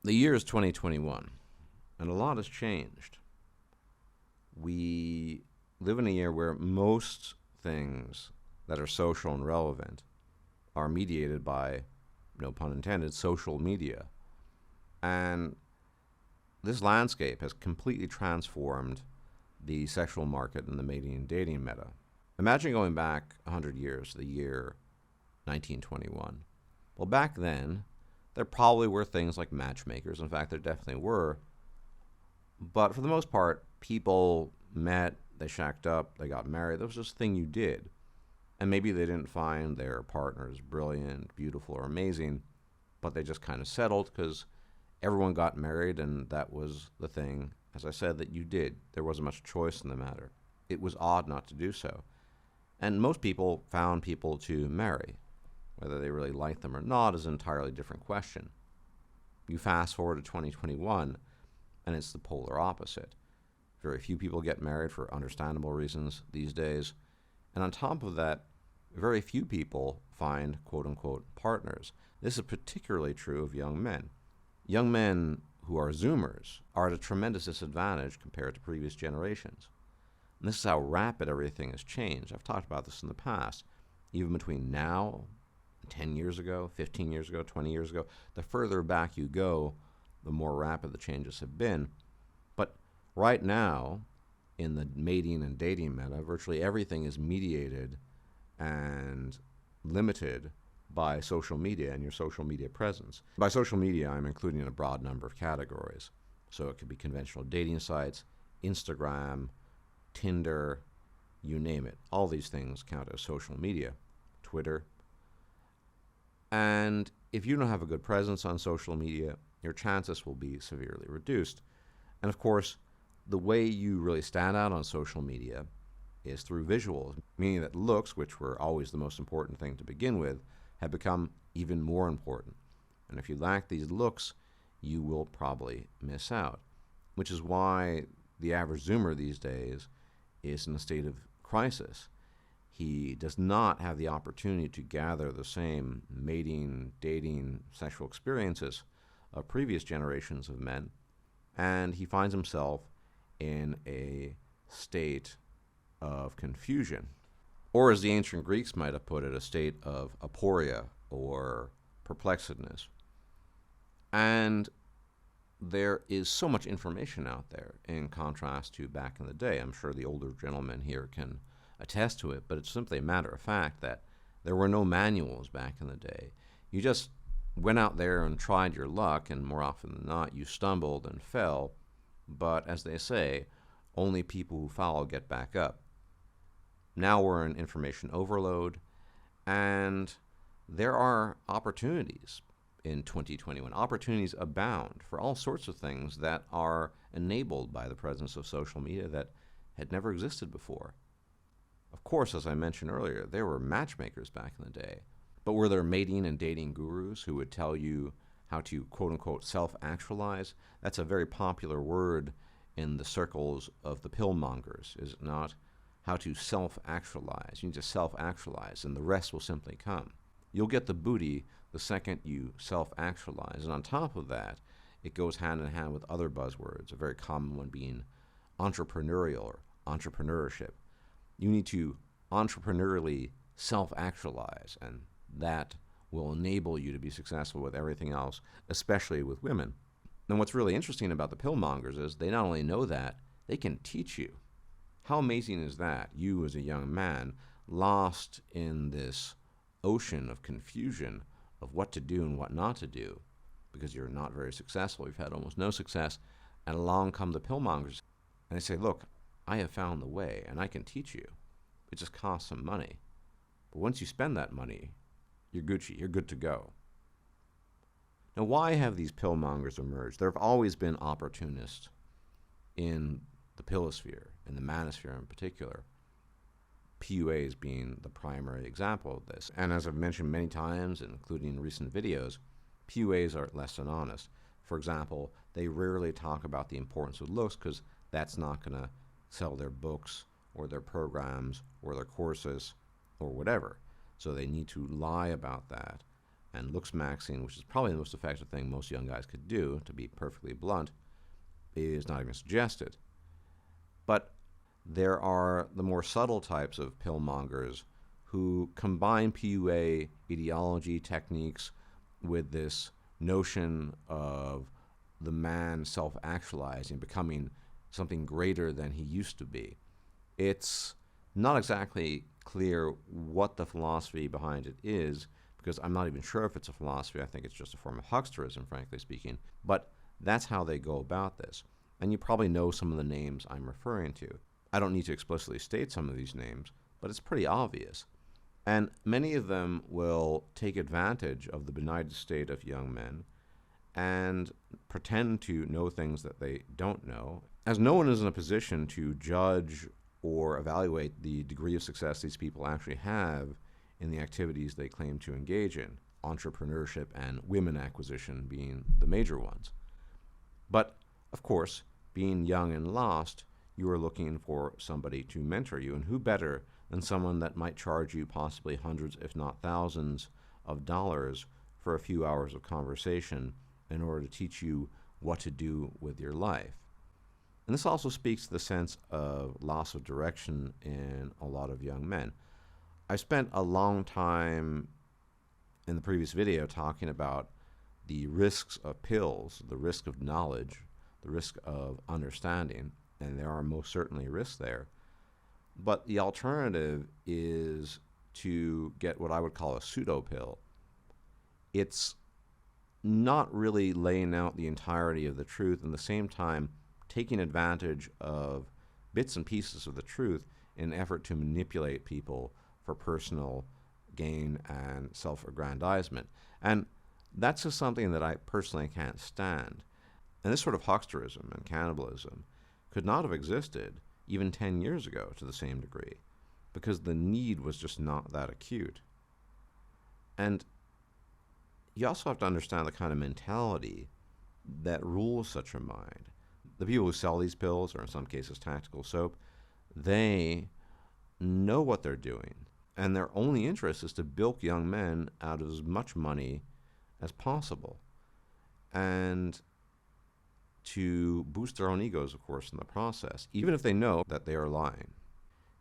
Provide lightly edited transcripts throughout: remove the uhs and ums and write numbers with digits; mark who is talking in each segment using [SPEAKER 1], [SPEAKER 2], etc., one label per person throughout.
[SPEAKER 1] The year is 2021, and a lot has changed. We live in a year where most things that are social and relevant are mediated by, no pun intended, social media. And this landscape has completely transformed the sexual market and the mating and dating meta. Imagine going back 100 years to the year 1921. Well, back then, there probably were things like matchmakers. In fact, there definitely were. But for the most part, people met, they shacked up, they got married. That was just a thing you did. And maybe they didn't find their partners brilliant, beautiful, or amazing, but they just kind of settled because everyone got married, and that was the thing, as I said, that you did. There wasn't much choice in the matter. It was odd not to do so. And most people found people to marry. Whether they really liked them or not is an entirely different question. You fast forward to 2021, and it's the polar opposite. Very few people get married for understandable reasons these days. And on top of that, very few people find quote-unquote partners. This is particularly true of young men. Young men who are Zoomers are at a tremendous disadvantage compared to previous generations. And this is how rapid everything has changed. I've talked about this in the past. Even between now, 10 years ago, 15 years ago, 20 years ago, the further back you go, the more rapid the changes have been. But right now, in the mating and dating meta, virtually everything is mediated and limited by social media and your social media presence. By social media, I'm including a broad number of categories. So it could be conventional dating sites, Instagram, Tinder, you name it. All these things count as social media. Twitter. And if you don't have a good presence on social media, your chances will be severely reduced. And of course, the way you really stand out on social media is through visuals, meaning that looks, which were always the most important thing to begin with, have become even more important. And if you lack these looks, you will probably miss out, which is why the average Zoomer these days is in a state of crisis. He does not have the opportunity to gather the same mating, dating, sexual experiences of previous generations of men, and he finds himself in a state of confusion. Or as the ancient Greeks might have put it, a state of aporia or perplexedness. And there is so much information out there in contrast to back in the day. I'm sure the older gentlemen here can attest to it, but it's simply a matter of fact that there were no manuals back in the day. You just went out there and tried your luck, and more often than not, you stumbled and fell. But as they say, only people who fall get back up. Now we're in information overload, and there are opportunities in 2021. Opportunities abound for all sorts of things that are enabled by the presence of social media that had never existed before. Of course, as I mentioned earlier, there were matchmakers back in the day, but were there mating and dating gurus who would tell you how to quote-unquote self-actualize? That's a very popular word in the circles of the Pillmongers, is it not? How to self-actualize. You need to self-actualize, and the rest will simply come. You'll get the booty the second you self-actualize. And on top of that, it goes hand in hand with other buzzwords, a very common one being entrepreneurial or entrepreneurship. You need to entrepreneurially self-actualize, and that will enable you to be successful with everything else, especially with women. And what's really interesting about the Pillmongers is they not only know that, they can teach you. How amazing is that? You as a young man, lost in this ocean of confusion of what to do and what not to do, because you're not very successful, you've had almost no success, and along come the Pillmongers, and they say, look, I have found the way, and I can teach you. It just costs some money. But once you spend that money, you're Gucci, you're good to go. Now, why have these Pillmongers emerged? There have always been opportunists in the pillosphere, in the manosphere in particular. PUAs being the primary example of this. And as I've mentioned many times, including in recent videos, PUAs are less than honest. For example, they rarely talk about the importance of looks because that's not going to sell their books or their programs or their courses or whatever. So they need to lie about that. and looks maxing, which is probably the most effective thing most young guys could do, to be perfectly blunt, is not even suggested. But there are the more subtle types of pillmongers who combine PUA ideology techniques with this notion of the man self-actualizing, becoming something greater than he used to be. It's not exactly clear what the philosophy behind it is, because I'm not even sure if it's a philosophy. I think it's just a form of huxterism, frankly speaking. But that's how they go about this. And you probably know some of the names I'm referring to. I don't need to explicitly state some of these names, but it's pretty obvious. And many of them will take advantage of the benighted state of young men and pretend to know things that they don't know, as no one is in a position to judge or evaluate the degree of success these people actually have in the activities they claim to engage in, entrepreneurship and women acquisition being the major ones. But, of course, being young and lost, you are looking for somebody to mentor you, and who better than someone that might charge you possibly hundreds, if not thousands, of dollars for a few hours of conversation in order to teach you what to do with your life. And this also speaks to the sense of loss of direction in a lot of young men. I spent a long time in the previous video talking about the risks of pills, the risk of knowledge, the risk of understanding, and there are most certainly risks there. But the alternative is to get what I would call a pseudo pill. It's not really laying out the entirety of the truth, and at the same time taking advantage of bits and pieces of the truth in an effort to manipulate people for personal gain and self-aggrandizement. And that's just something that I personally can't stand. And this sort of huxterism and cannibalism could not have existed even 10 years ago to the same degree, because the need was just not that acute. And you also have to understand the kind of mentality that rules such a mind. The people who sell these pills, or in some cases tactical soap, they know what they're doing, and their only interest is to bilk young men out of as much money as possible, and to boost their own egos, of course, in the process, even if they know that they are lying.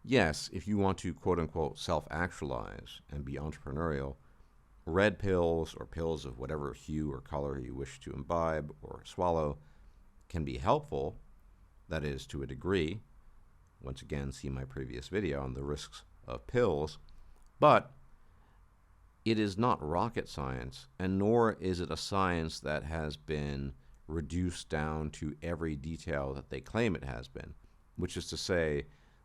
[SPEAKER 1] Yes, if you want to quote-unquote self-actualize and be entrepreneurial, red pills or pills of whatever hue or color you wish to imbibe or swallow can be helpful, that is, to a degree. Once again, see my previous video on the risks of pills. But it is not rocket science, and nor is it a science that has been reduced down to every detail that they claim it has been, which is to say,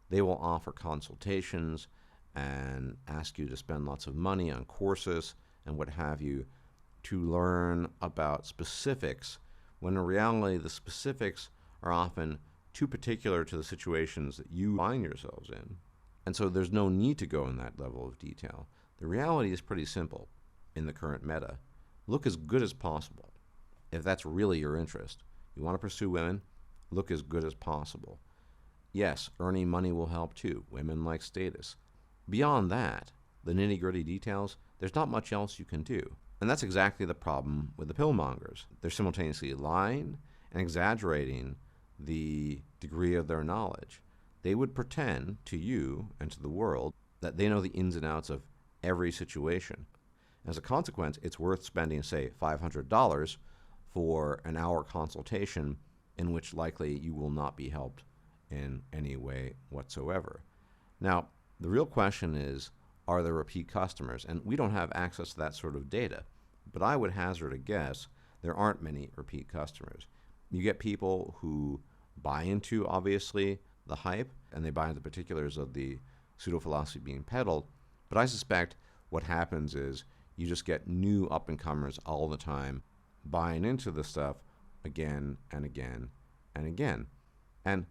[SPEAKER 1] they will offer consultations and ask you to spend lots of money on courses and what have you to learn about specifics, when in reality the specifics are often too particular to the situations that you find yourselves in. And so there's no need to go in that level of detail. The reality is pretty simple in the current meta. Look as good as possible. If that's really your interest, you want to pursue women, look as good as possible. Yes, earning money will help too. Women like status. Beyond that, the nitty-gritty details, there's not much else you can do. And that's exactly the problem with the pillmongers. They're simultaneously lying and exaggerating the degree of their knowledge. They would pretend to you and to the world that they know the ins and outs of every situation. As a consequence, it's worth spending, say, $500 for an hour consultation in which likely you will not be helped in any way whatsoever. Now, the real question is, are there repeat customers? And we don't have access to that sort of data, but I would hazard a guess there aren't many repeat customers. You get people who buy into, obviously, the hype, and they buy into the particulars of the pseudo-philosophy being peddled, but I suspect what happens is you just get new up-and-comers all the time buying into the stuff again and again and again. And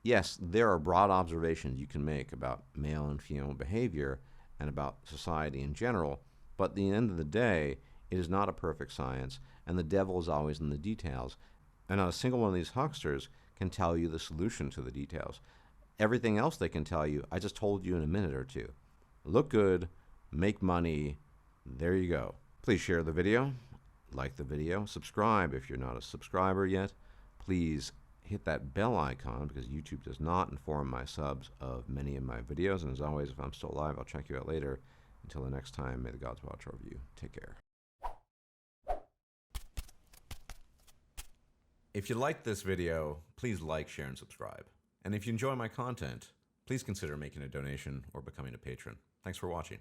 [SPEAKER 1] yes, there are broad observations you can make about male and female behavior and about society in general, but at the end of the day, it is not a perfect science, and the devil is always in the details. And not a single one of these hucksters can tell you the solution to the details. Everything else they can tell you, I just told you in a minute or two. Look good, make money, there you go. Please share the video, like the video, subscribe if you're not a subscriber yet. Please hit that bell icon because YouTube does not inform my subs of many of my videos. And as always, if I'm still alive, I'll check you out later. Until the next time, may the gods watch over you. Take care. If you liked this video, please like, share, and subscribe. And if you enjoy my content, please consider making a donation or becoming a patron. Thanks for watching.